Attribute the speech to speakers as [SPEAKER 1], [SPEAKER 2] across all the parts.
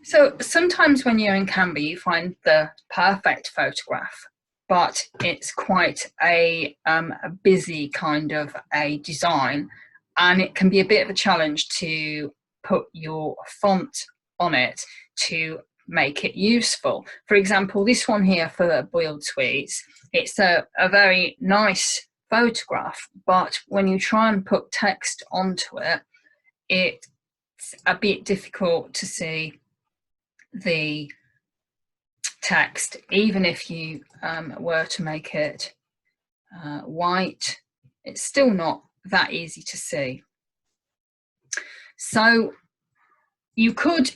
[SPEAKER 1] So sometimes when you're in Canva, you find the perfect photograph, but it's quite a busy kind of a design, and it can be a bit of a challenge to put your font on it to make it useful. For example, this one here for the boiled sweets, it's a very nice photograph, but when you try and put text onto it, it's a bit difficult to see the text, even if you were to make it white, it's still not that easy to see. So you could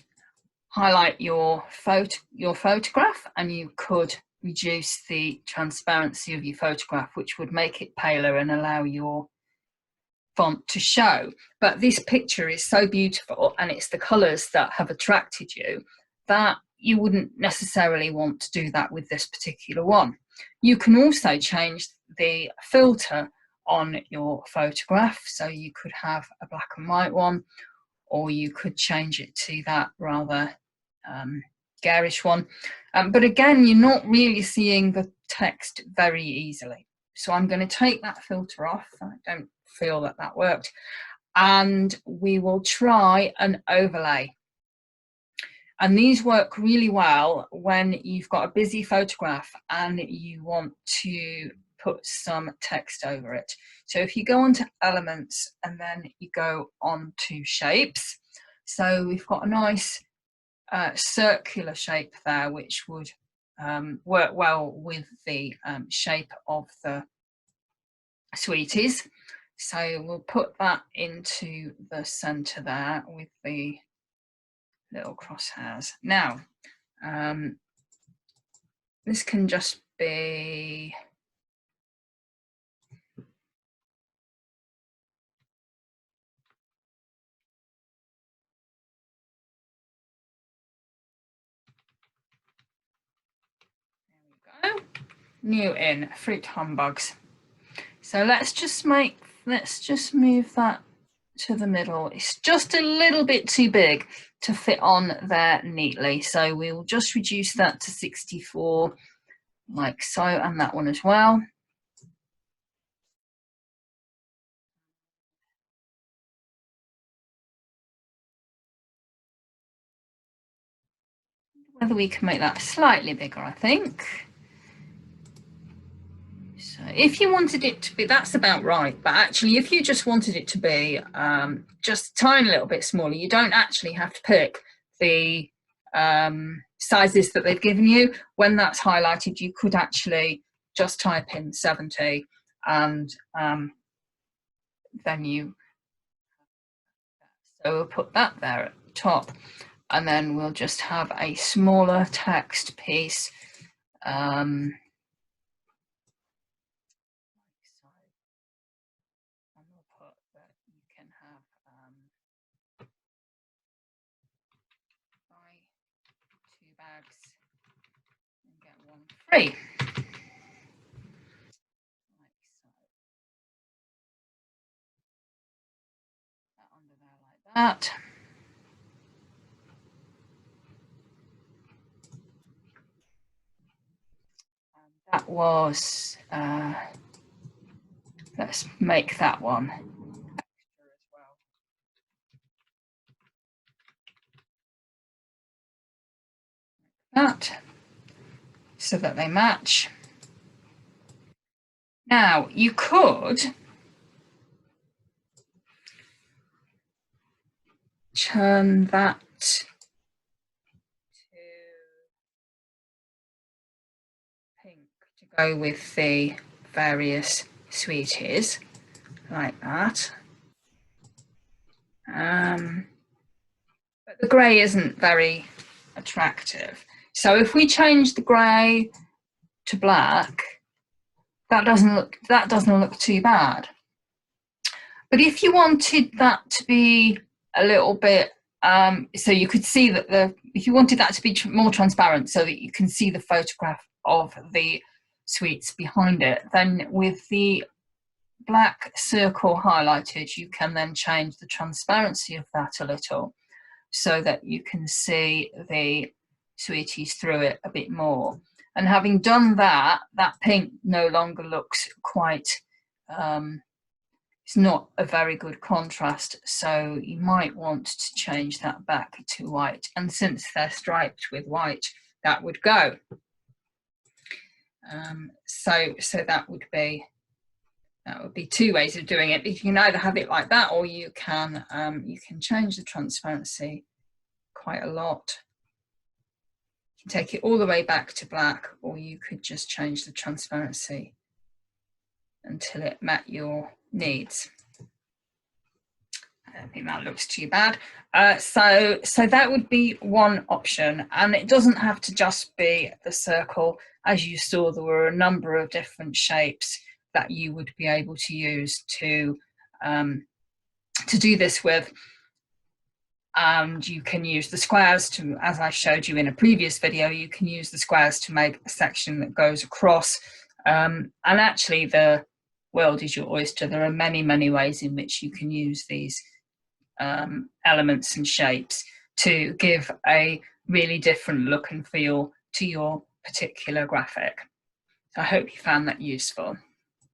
[SPEAKER 1] highlight your photograph, and you could reduce the transparency of your photograph, which would make it paler and allow your font to show. But this picture is so beautiful, and it's the colours that have attracted you, that you wouldn't necessarily want to do that with this particular one. You can also change the filter on your photograph, so you could have a black and white one, or you could change it to that rather garish one. But again, you're not really seeing the text very easily. So I'm going to take that filter off. I don't feel that that worked. And we will try an overlay. And these work really well when you've got a busy photograph and you want to put some text over it. So if you go onto elements and then you go on to shapes, so we've got a nice circular shape there, which would work well with the shape of the sweeties. So we'll put that into the center there with the little crosshairs. Now, this can just be new in fruit humbugs. So let's just move that to the middle. It's just a little bit too big to fit on there neatly, so we will just reduce that to 64 like so, and that one as well. Whether we can make that slightly bigger, I think. So if you wanted it to be, that's about right, but actually if you just wanted it to be just a tiny little bit smaller, you don't actually have to pick the sizes that they've given you. When that's highlighted, you could actually just type in 70 and then you, so we'll put that there at the top, and then we'll just have a smaller text piece. Bags and get one free. Like so. That under there like that. And that was, let's make that one extra as well. Like that, so that they match. Now you could turn that to pink to go with the various sweeties, like that. But the grey isn't very attractive. So if we change the grey to black, that doesn't look too bad. But if you wanted that to be a little bit, so you could see that if you wanted that to be more transparent so that you can see the photograph of the sweets behind it, then with the black circle highlighted, you can then change the transparency of that a little. so that you can see the sweeties through it a bit more. And having done that, that pink no longer looks quite, it's not a very good contrast, so you might want to change that back to white. And since they're striped with white, that would go. So that would be two ways of doing it. You can either have it like that, or you can change the transparency quite a lot. You can take it all the way back to black, or you could just change the transparency until it met your needs. I don't think that looks too bad. So that would be one option, and it doesn't have to just be the circle. As you saw, there were a number of different shapes that you would be able to use to do this with. And you can use the squares to, as I showed you in a previous video, you can use the squares to make a section that goes across. And actually, the world is your oyster. There are many, many ways in which you can use these elements and shapes to give a really different look and feel to your particular graphic. So I hope you found that useful.